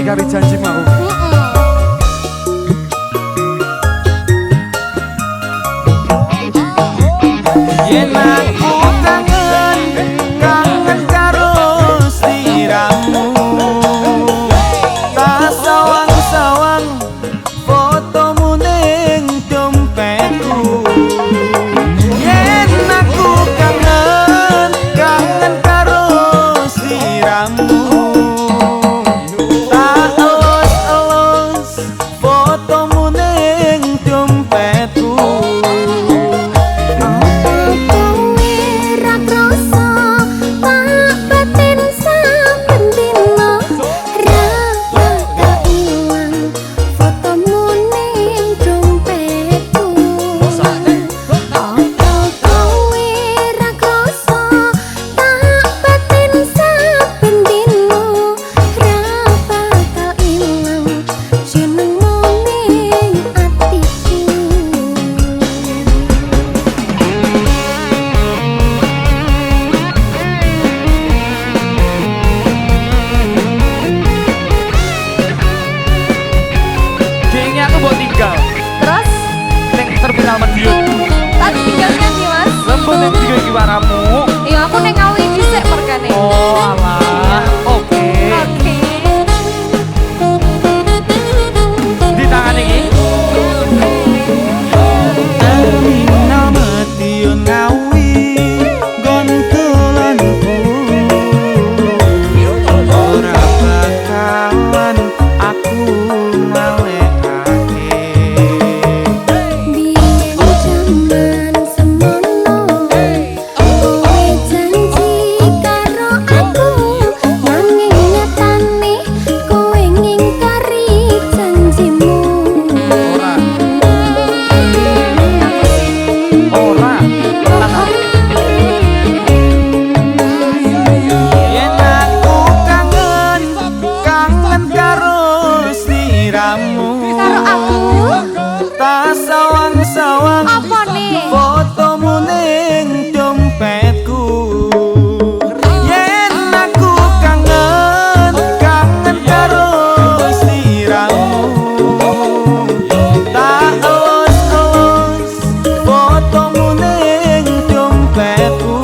gawe janji mau. Yen aku kangen karo sliramu, tak sawang-sawang fotomu ning dompetku. Yen aku kangen karo sliramu, tak elus-elus fotomu ning dompetku. Terminal Madiun. Tadi tinggalnya nih mas. Lembut yang tiga gimanamu? Iya aku neng ngawi disek perkane. Oh alah, oke. Di tangan ini. Terminal Madiun ngawi gontolanku. Ora bakalan aku ngale. Tak sawang-sawang fotomu ning dompetku. Yen aku kangen karo sliramu, tak elus-elus fotomu ning dompetku.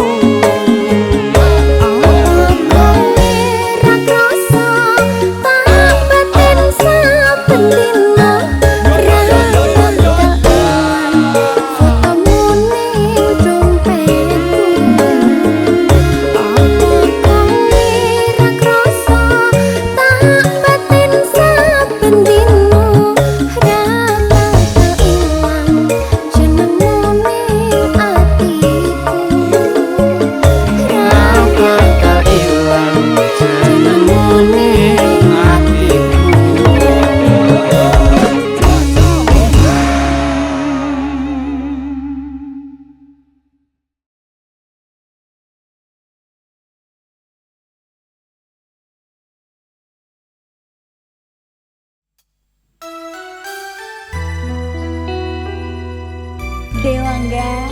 Dewangga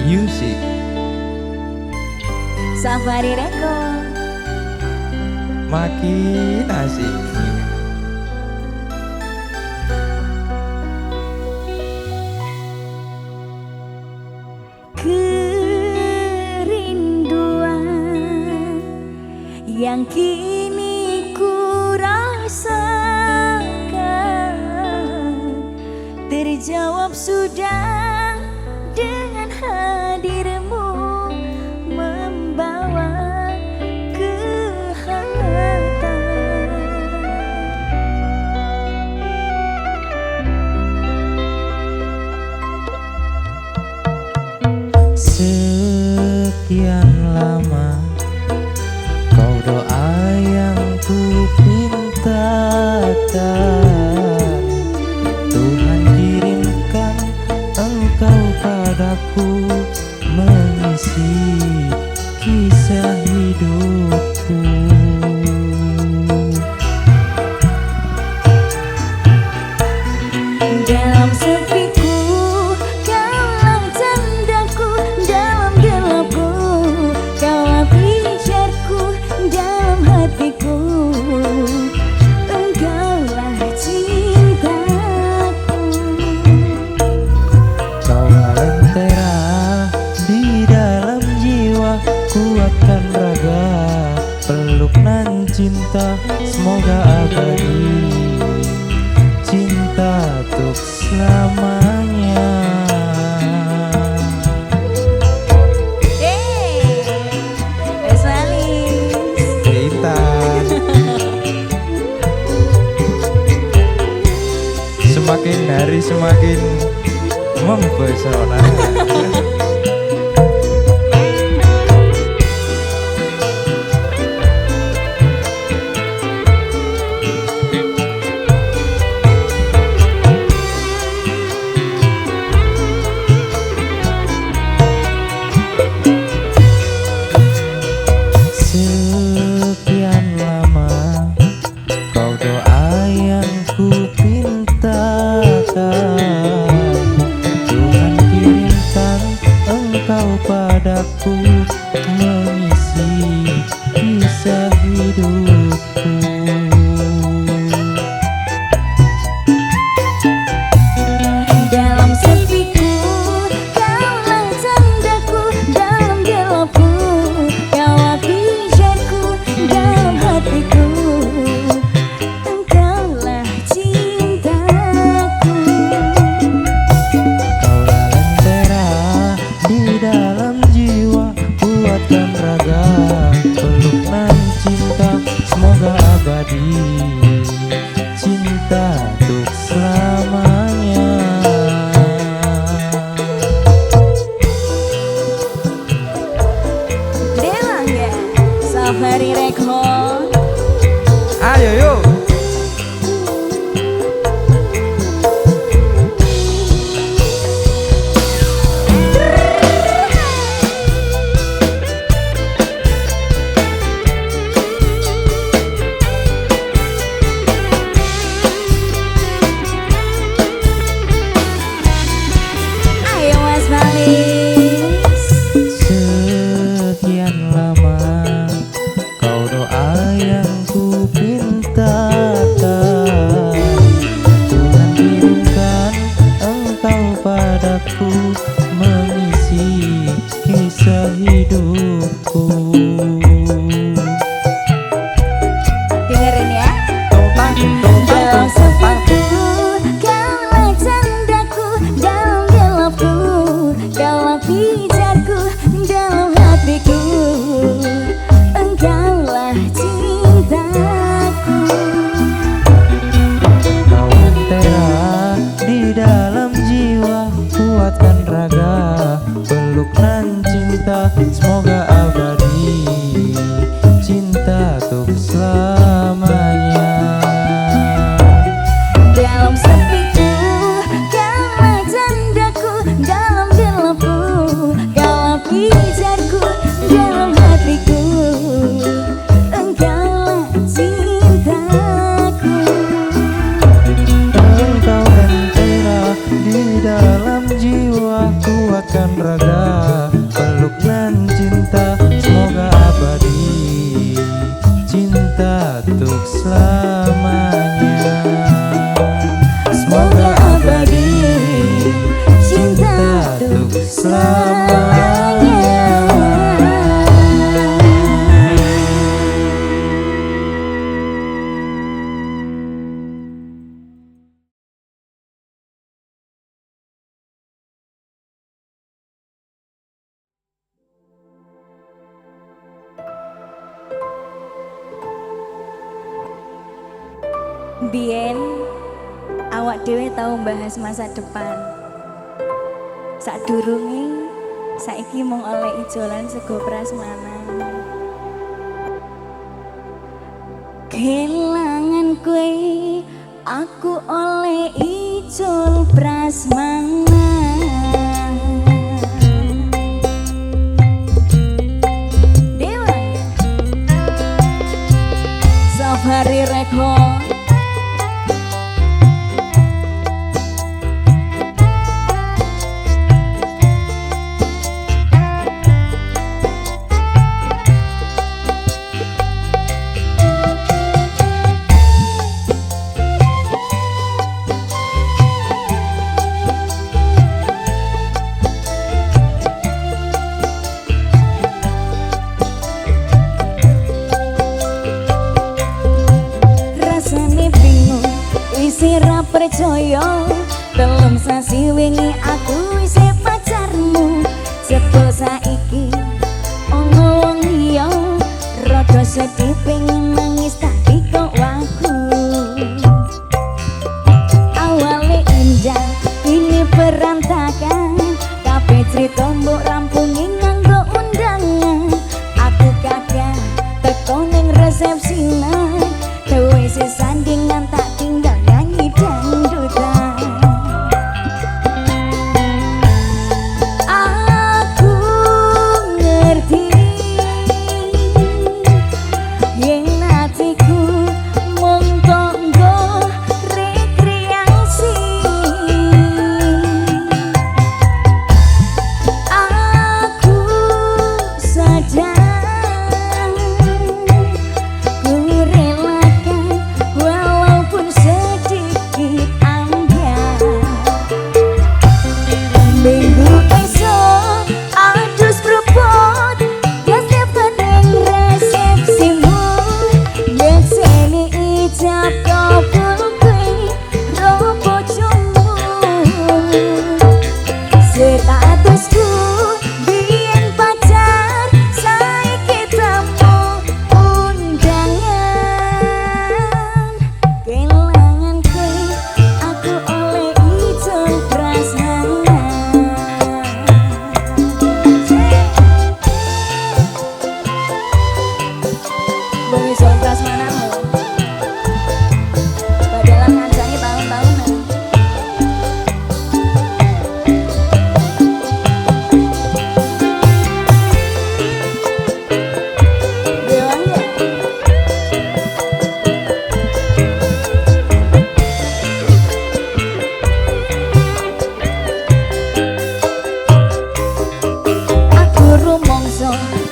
Music Safari Record makin asik. Kerinduan yang kini ku rasakan terjawab sudah dengan hadirmu, membawa kehangatan. Sekian lama kau doa yang ku pintakan, Tuhan kirimkan engkau padaku mengisi kisah hidupku. Dalam sepiku kaulah tandaku, dalam gelapku kaulah pijarku, dalam hatiku kuatkan raga, peluk nan cinta semoga abadi, cinta untuk selamanya. Kita semakin hari semakin mempesona. Sekian lama kau doa yang ku pintakan, Tuhan kirimkan engkau padaku, mengisi kisah hidupku. Dalam sepiku, kaulah tandaku, dalam gelapku, kaulah pijarku, dalam hatiku, engkaulah cintaku. Kaulah lentera di dalam jiwa, kuatkan raga, peluk nan cinta semoga abadi, cinta untuk selamanya. Delang ya, Safari Record. Ayo yuk. Ayo Mas Balis. Sekian lama kau doa yang ku pintakan, Tuhan kirimkan engkau padaku, mengisi kisah hidupku. Dengerin ya. Dalam sepiku, kaulah tandaku, dalam gelapku, kaulah pijarku, dalam hatiku, engkaulah cintaku. Kau lentera di dalam jiwa, kuatkan raga, peluk nan cinta semoga abadi, cinta untuk selamanya. Dalam sepiku, kaulah tandaku, dalam gelapku, kaulah pijarku, dalam hatiku, engkaulah cintaku. Engkau lentera di dalam jiwa, kuatkan raga, peluk nan cinta semoga abadi, cinta untuk selamanya. Semoga abadi, cinta untuk selamanya. Bien, awak dewe tahu bahas masa depan. Sadurunge saiki mung oleh ijolan sego prasmanan. Kelangan kue, aku oleh ijol prasmanan. Dewa ya? Safari Record. percaya telung sasi wingi aku isih pacarmu sebel saiki ono wong liya rada sedih pengen nangis tapi kok waku awale indah ini berantakan kabeh crita mbok rampungi nganggo undangan aku kagak teko ning resepsinan dewe sesandingan tak tinggal nyanyi dangdutan aku ngerti yen hatiku mung tonggo rekreasi aku sadar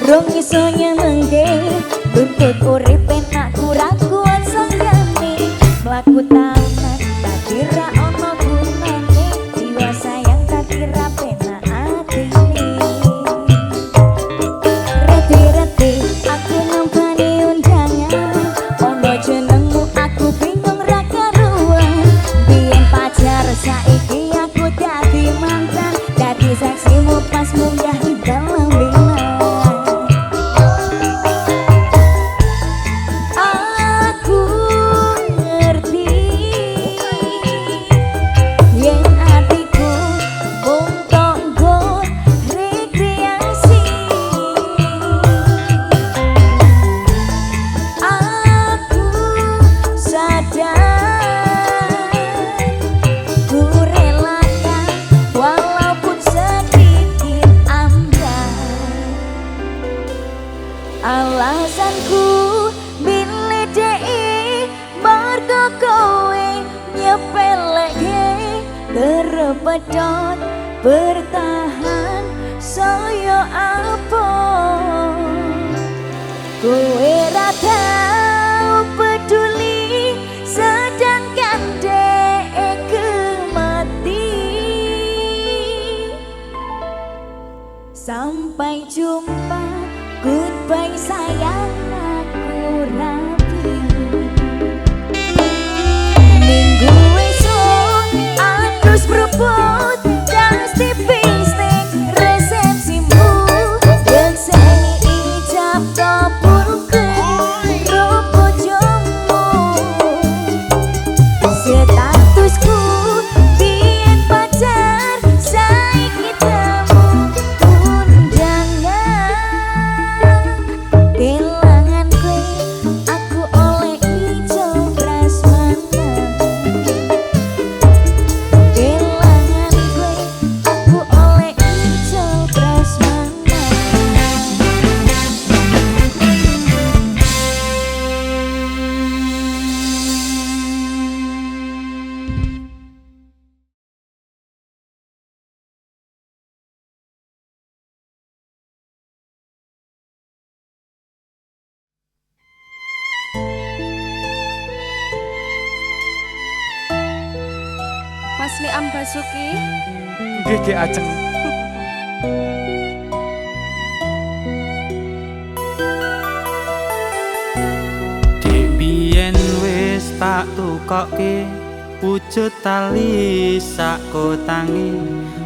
rong iso nyenengke buntut uripe nak kurang kuat sanggane mlaku taman tak kira ono gunane jiwa sayang tak kira penak atine reti-reti aku nampani undangan ono jenengmu aku bingung ra karuan biyen pacar saiki aku dadi mantan dadi saksimu pas munggah di dalam alasanku milih dei margo kowe nyepeleke terpedot bertahan saya apa kowe ra tau peduli sedangkan dek mati sampai jumpa goodbye sayang aku rapi minggu esok harus berebut gas tipis ning resepsimu yang seni ijab kabulke robo jomu statusku biyen pacar saiki tamu undangan kelangan kowe aku oleh ijo prasmanan kelangan kowe aku oleh ijo prasmanan Mas Liam Basuki. Nggih Ki Ajeng. Dik biyen wis tak tukokke wujud tali sak kotangi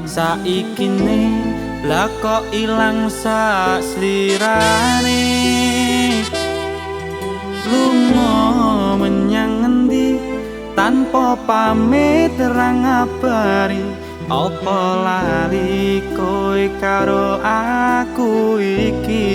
saikine lah kok ilang sak slirane lunga menyang ngendi tanpa pamit terang ngabari apa lali kowe karo aku iki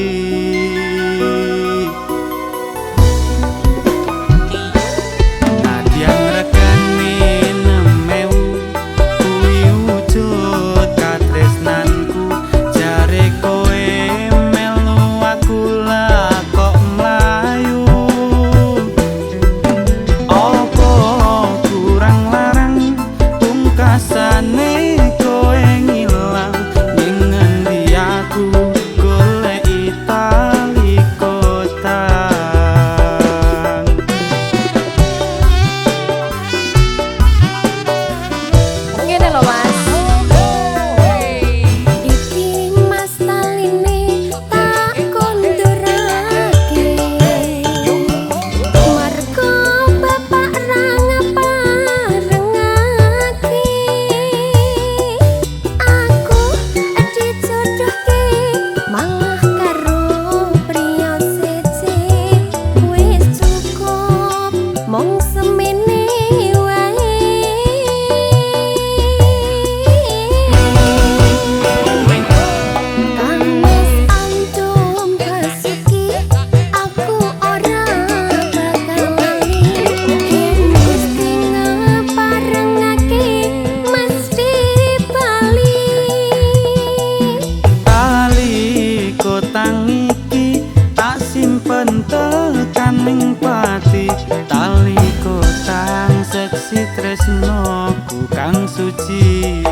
tekaning pati tali kotang seksi tresnoku kang suci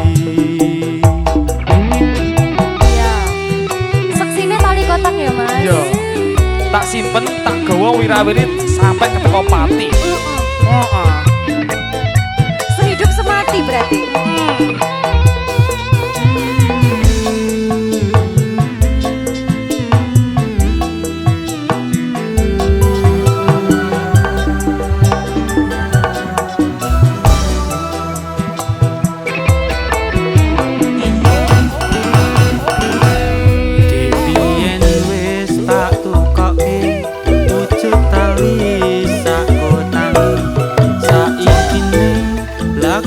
ya seksine tali kotak ya mas yo tak simpen tak gawa wirawirit sampai ketemu pati sehidup semati berarti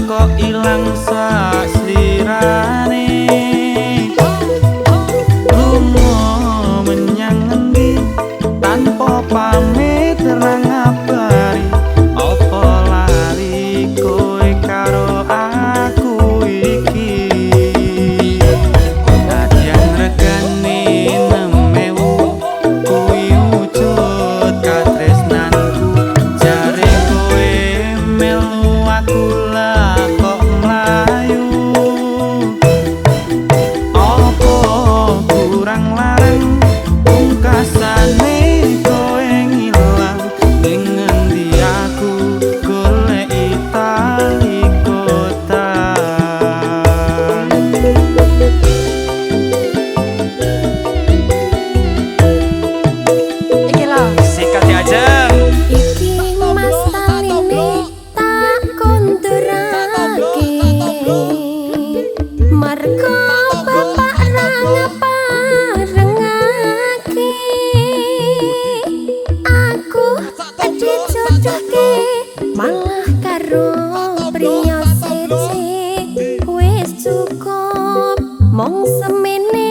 kok ilang sak slirane lunga menyang ngendi tanpa pamit terang ngabari apa lali kowe karo aku iki nadyan regane 6.000 kuwi wujud katresnanku jare kowe melu aku malah karo priya siji wis cukup mong semene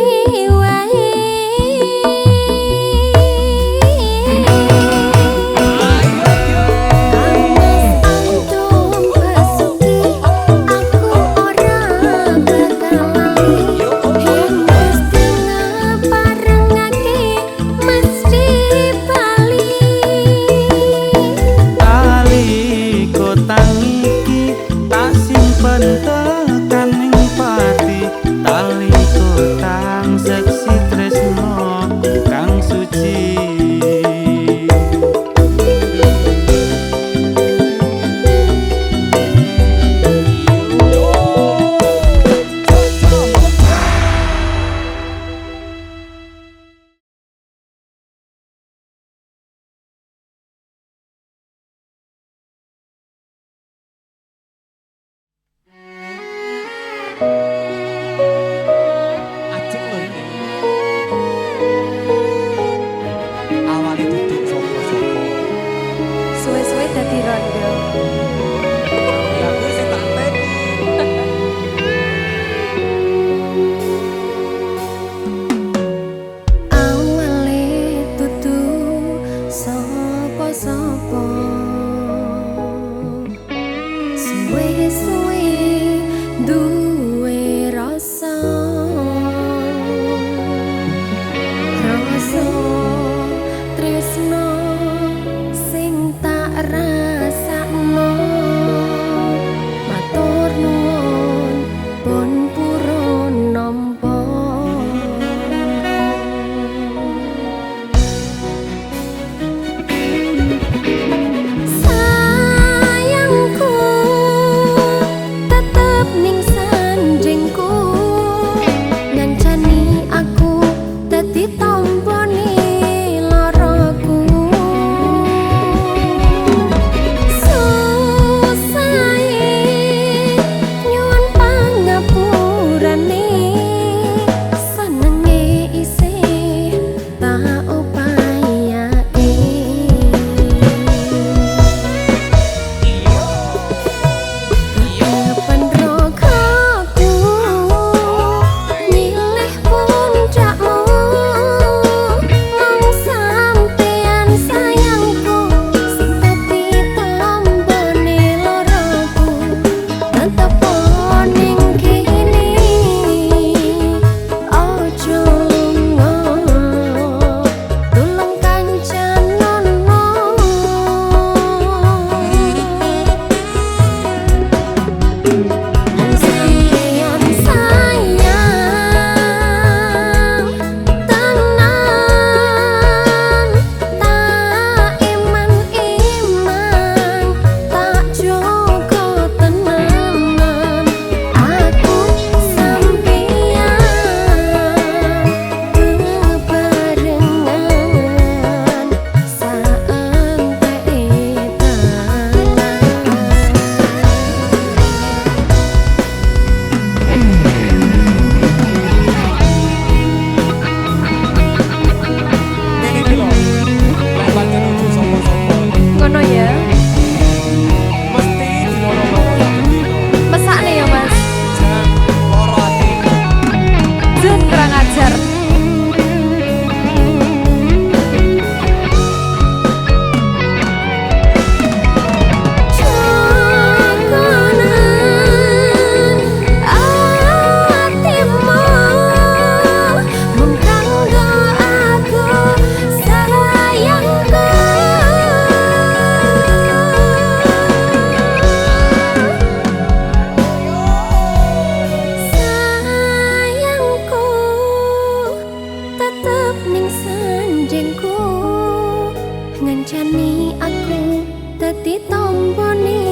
Pancani aku dadi tombone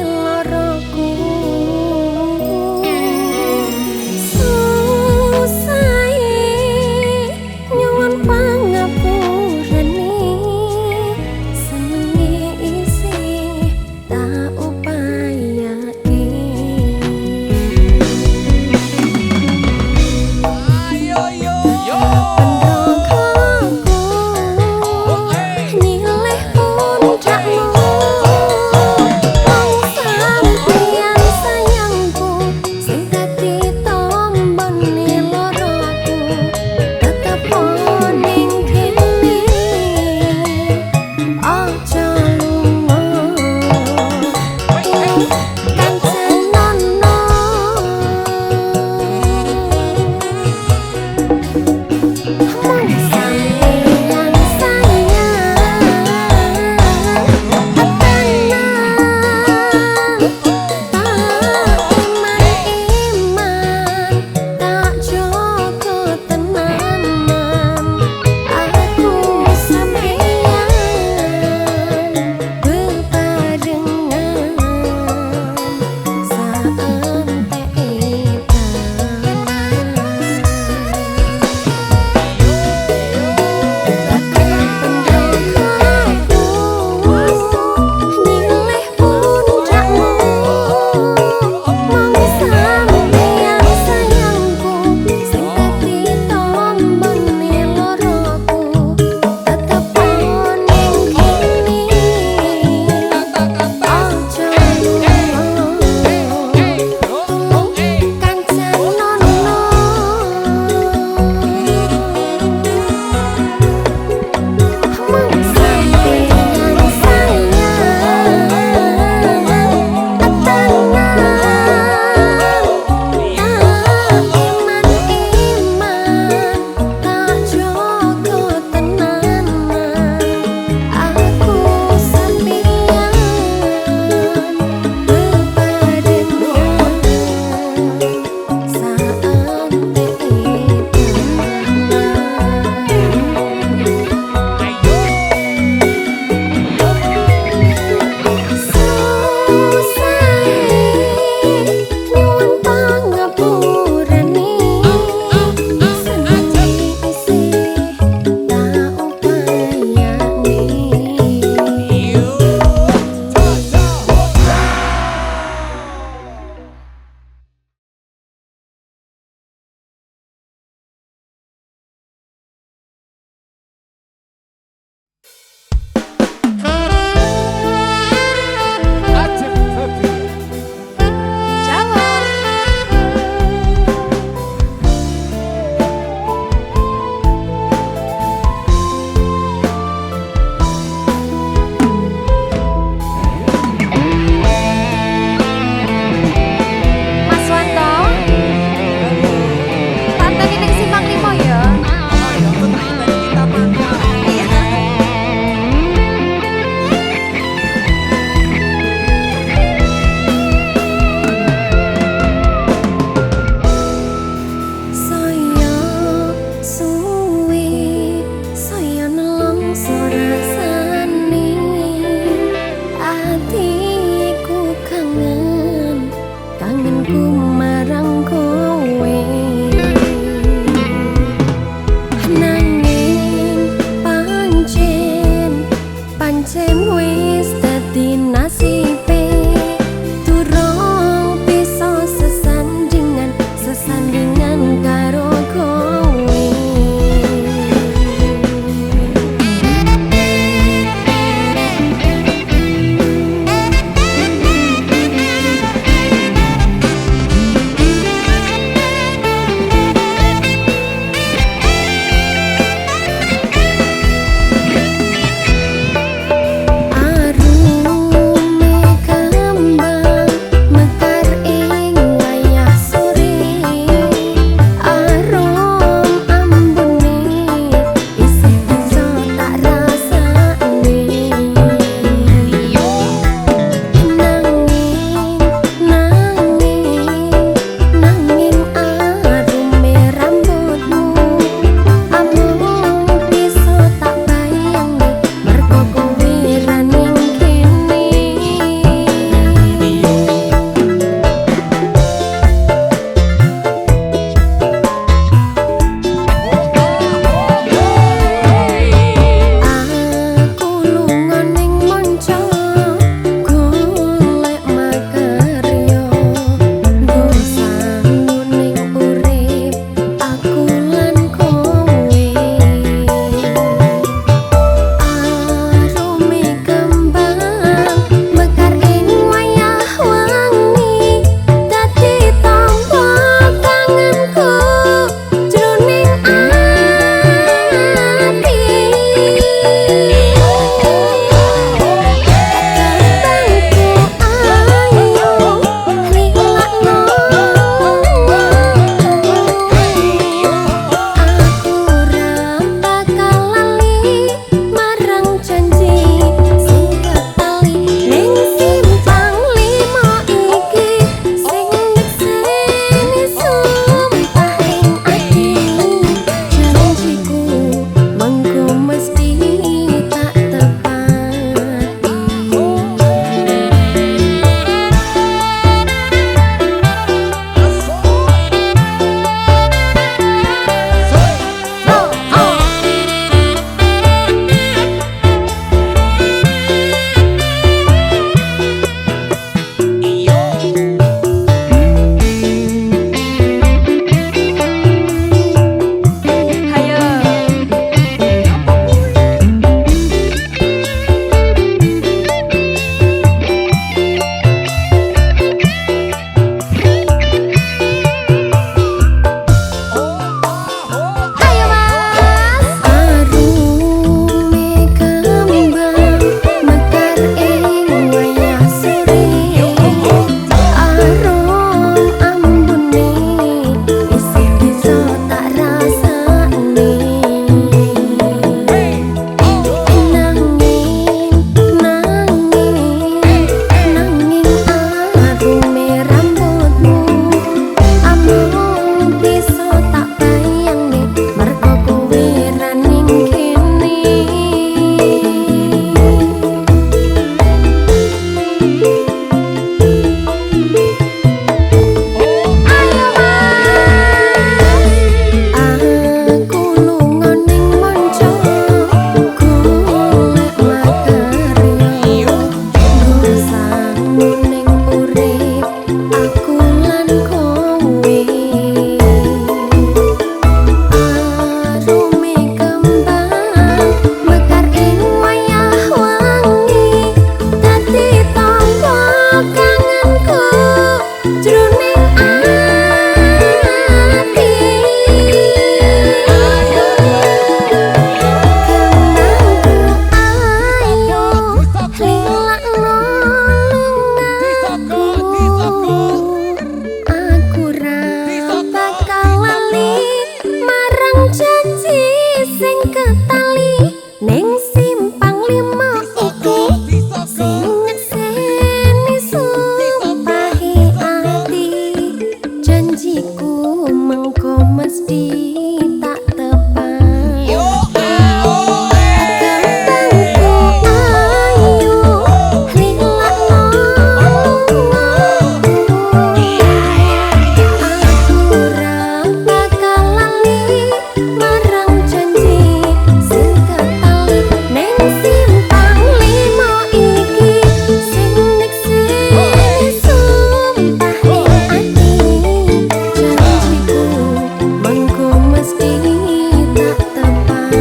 loroku susahe nyuwun pangapurane senenge isih tak upayake Ayo yo. Pendongkoku nyileh Neng simpang lima iki sing nyekseni sumpahi ati janjiku mengko mesti tak tepat kembangku ayu lilakno aku ora bakal lali marang janji sing ketali neng simpang lima iki sing nekseni sumpahi ati janjiku mengko mesti tak tepat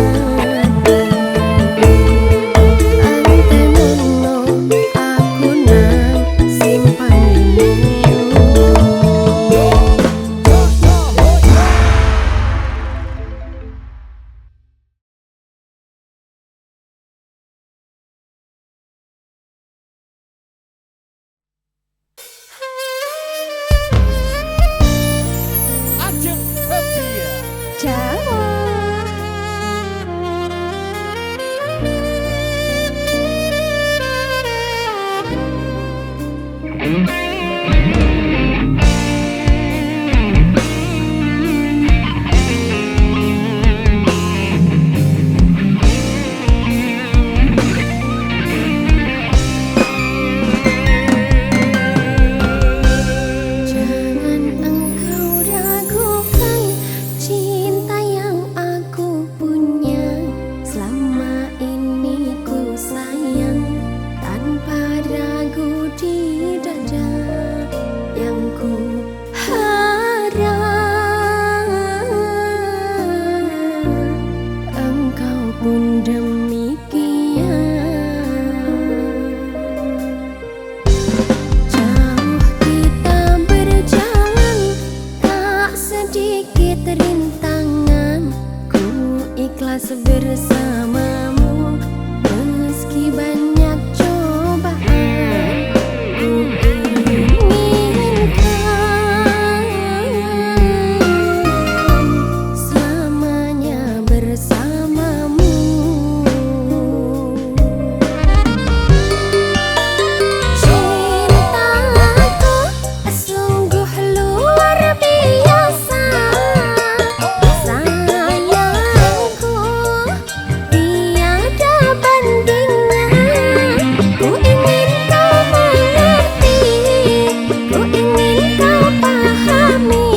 antenono aku nang simpang lima. Jangan engkau ragukan cinta yang aku punya. Selama ini ku sayang tanpa ragu di dada. Yang ku harap engkau pun demikian. Jauh kita berjalan, tak sedikit rintangan. Ku ikhlas bersamamu, meski banyak cobaan. Ku inginkan selamanya bersamamu. Cintaku sungguh luar biasa, sayangku tiada bandingnya. Ku ingin kau mengerti, ku ingin kau pahami.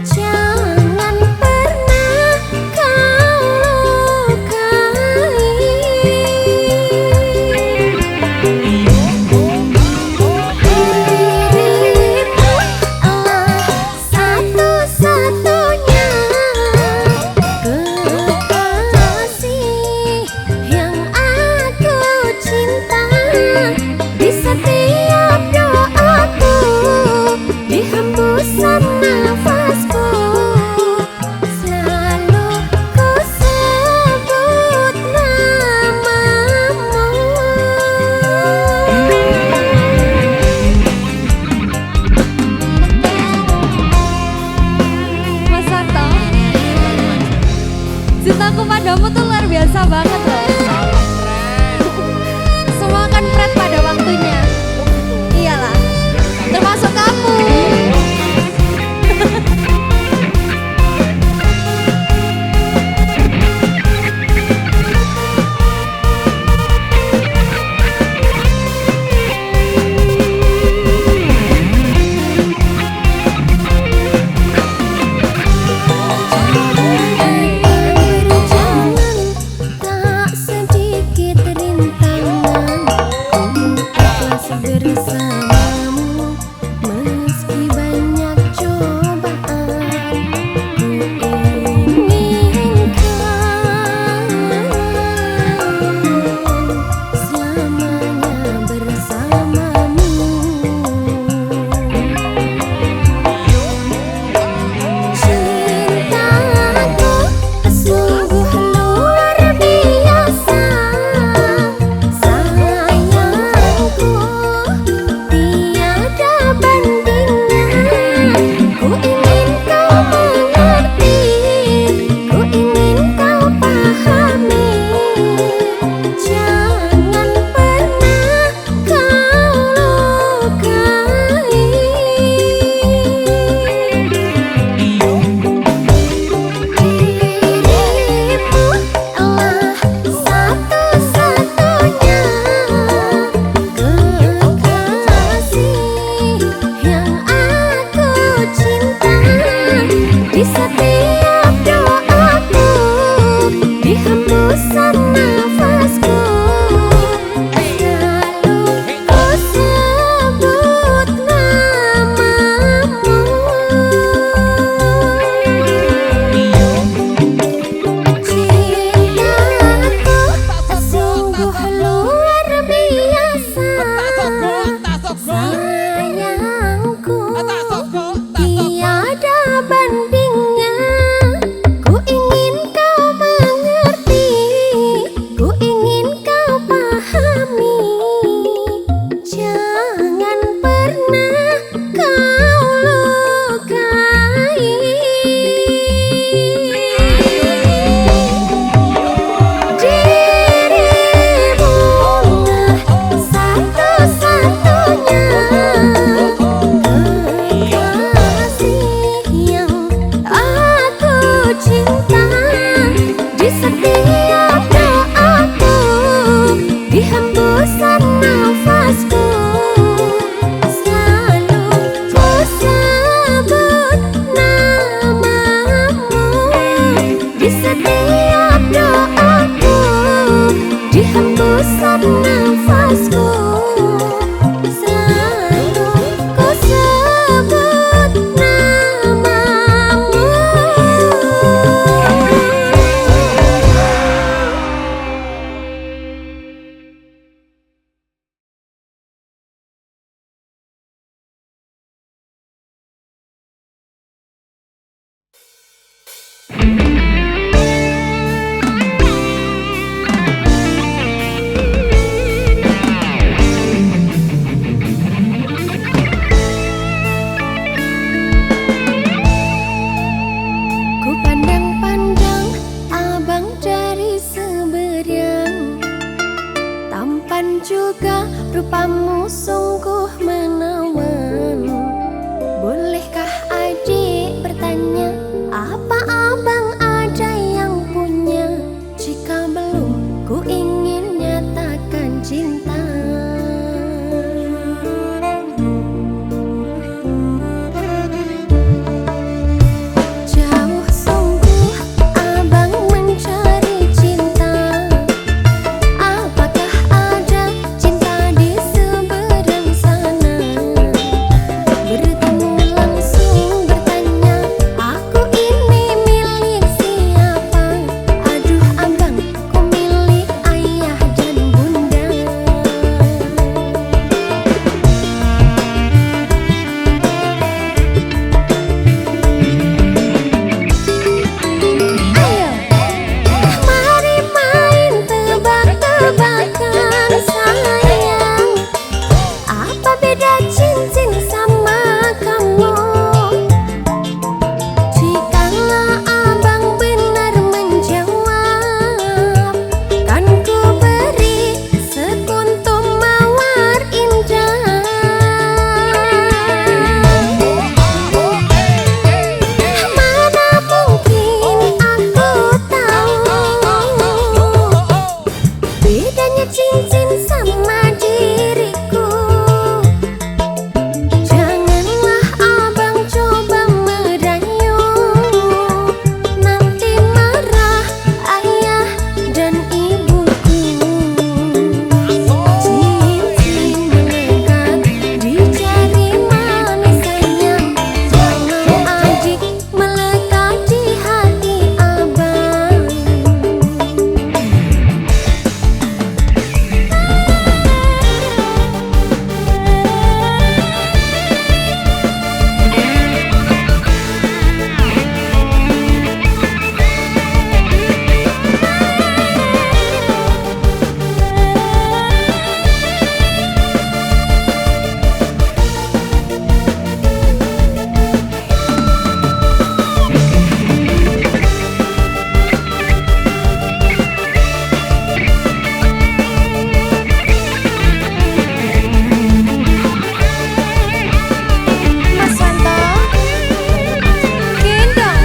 Jangan pernah kau lukai. Dirimu adalah satu-satunya kekasih yang aku cinta. Di setiap doaku, di hembusan nafasku, selalu ku sebut namamu. Mas Sarto, cintaku padamu tuh luar biasa banget loh. Semua kan Fred pada waktunya. Iyalah, termasuk kamu. Berjalan tak sedikit rintangan, ku ikhlas bersamamu, meski banyak juga rupamu sungguh menawan. Bolehkah adik bertanya, apa abang ada yang punya? Jika belum, ku ingin nyatakan cinta. Jauh sungguh abang mencari cinta. Apakah ada cinta di seberang sana? Bertemu langsung bertanya, aku ini milik siapa? Aduh abang, ku milik ayah dan bunda. Mari main tebak-tebakan sayang, apa beda cincin sama kamu? Jikalau abang benar menjawab, kan ku beri sekuntum mawar indah. Mana mungkin aku tahu bedanya cincin sama diriku. Janganlah abang coba merayu, nanti marah ayah dan ibuku. Cincin melekat di jari manisnya, jangan adik melekat di hati abang. Mas Wanto, gendong.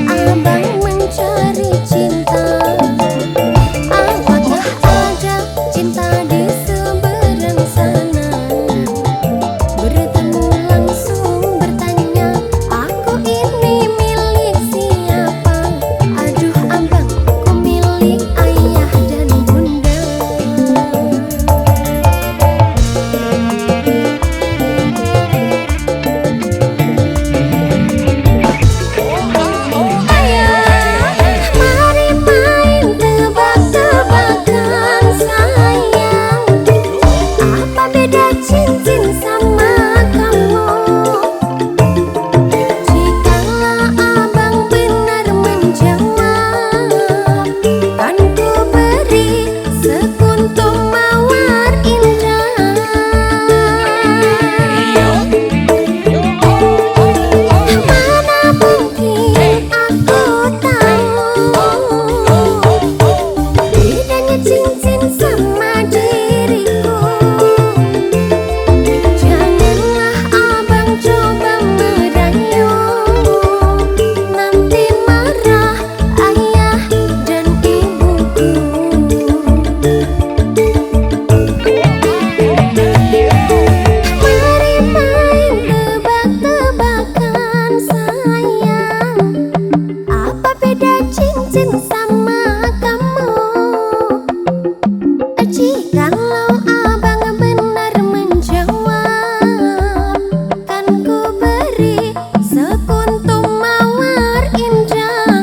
Abang mencari cinta. Apakah ada cinta di seberang sana? Bertemu langsung bertanya, aku ini milik siapa? Aduh abang, ku milik ayah dan bunda. Mari main tebak-tebakan sayang, apa beda cincin sama kamu? Jikalau abang benar menjawab, kan ku beri sekuntum mawar indah. Mana mungkin aku tahu bedanya cincin sama diriku. Janganlah abang coba merayu, nanti marah ayah dan ibuku. Mari main tebak-tebakan sayang, apa beda cincin sama kamu? Jikalau abang benar menjawab, kan ku beri sekuntum mawar indah.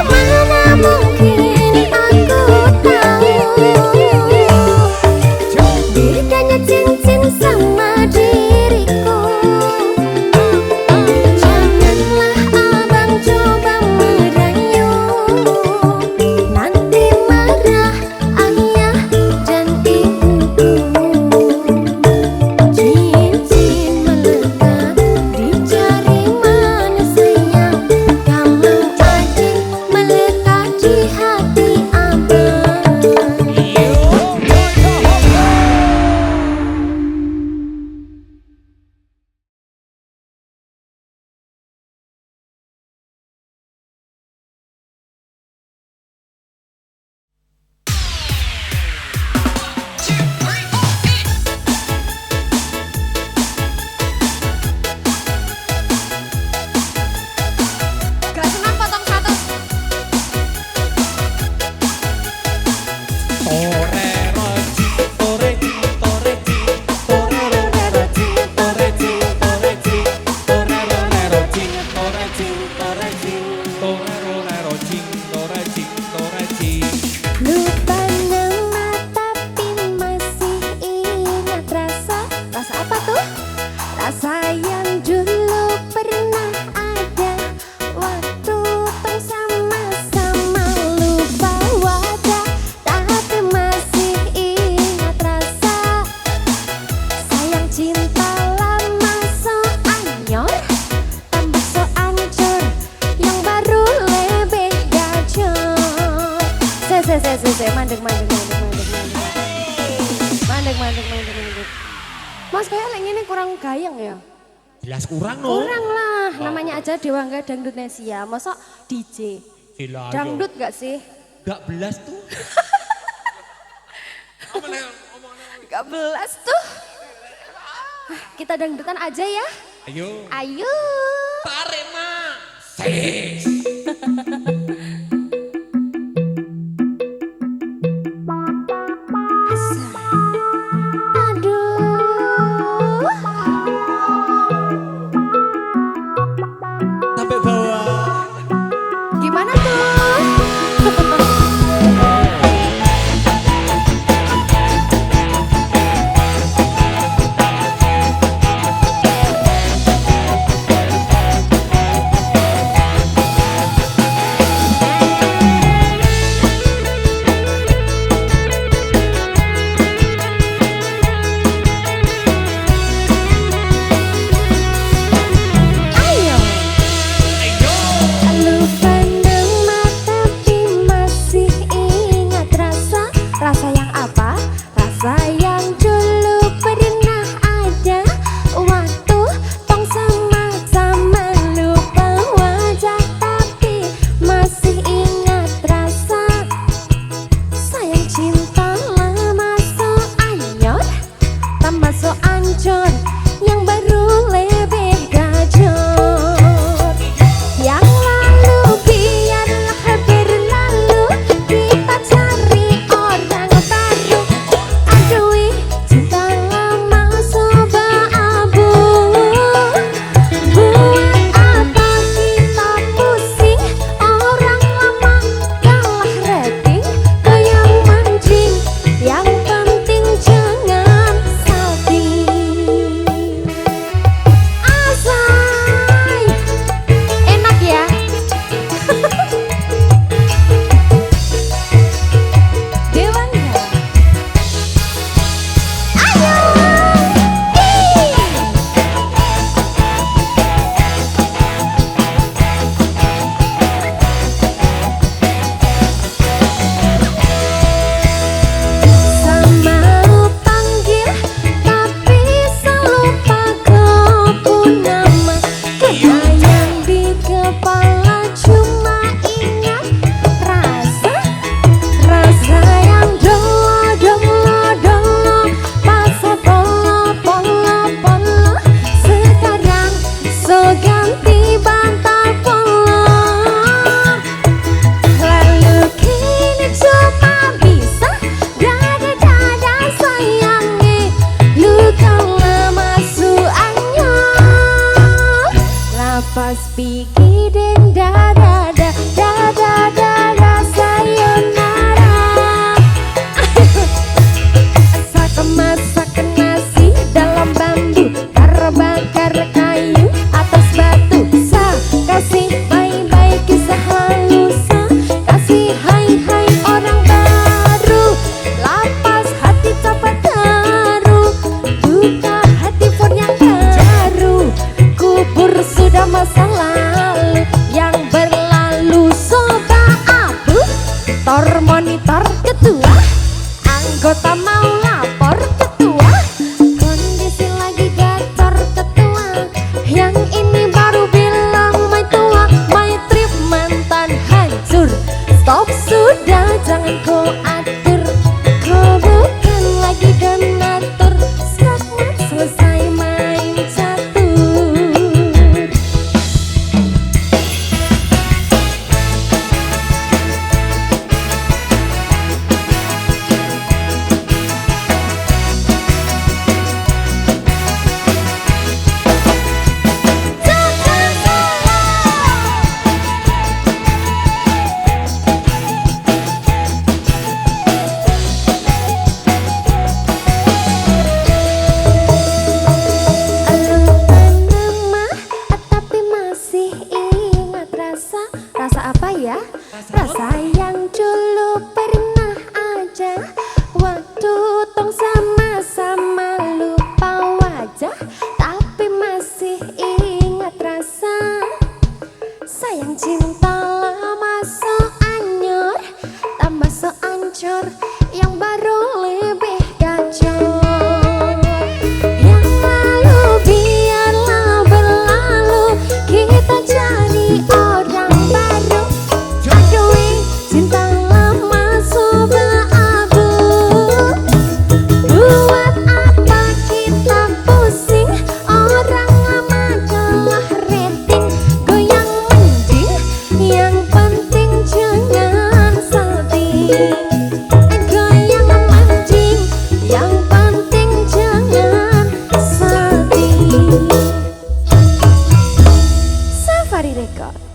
Mana mungkin aku tahu bedanya cincin sama diriku. Janganlah abang coba merayu, saya mandek. Mas kayak lagi ini kurang gayeng ya? Jelas kurang no. Kurang lah, namanya aja Dewa Enggak Dangdut Nesia, masa DJ? Gila, Dangdut gak sih? Gak belas tuh. Gak belas tuh. Kita dangdutan aja ya. Ayo. Ayo. Tarik mak. Sis. Sampai bawah. Gimana tuh? Anggota mau lapor ketua, kondisi lagi gacor ketua. Yang ini baru bilang my tua, my trip mantan hancur. Stop sudah, jangan kau atur, kau bukan lagi donatur. Skakmat selesai main catur. Rasa apa ya? Rasa yang dulu pernah ada, waktu tong sama-sama lupa wajah, tapi masih ingat rasa. Sayang cinta lama so anyor, tambah so ancur. Goyang mancing, yang penting jangan sedih. Safari Record.